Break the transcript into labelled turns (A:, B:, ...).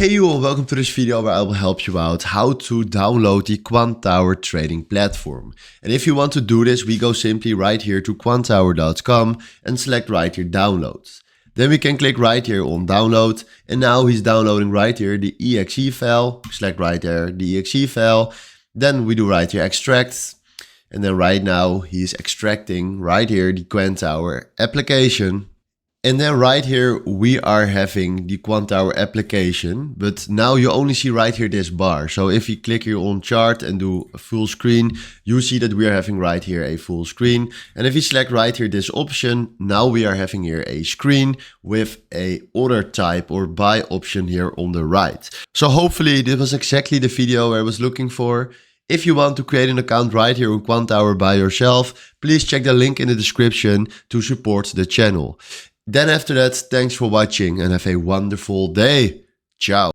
A: Hey you all, welcome to this video where I will help you out how to download the Quantower trading platform. And if you want to do this, we go simply right here to quantower.com and select right here download. Then we can click right here on download, and now he's downloading right here the exe file. Select right there the exe file. Then we do right here extract. And then right now he's extracting right here the Quantower application. And then right here we are having the Quantower application, but now you only see right here this bar. So if you click here on chart and do a full screen, you see that we are having right here a full screen. And if you select right here this option, now we are having here a screen with a order type or buy option here on the right. So hopefully this was exactly the video I was looking for. If you want to create an account right here on Quantower by yourself, please check the link in the description to support the channel. Then after that, thanks for watching and have a wonderful day. Ciao.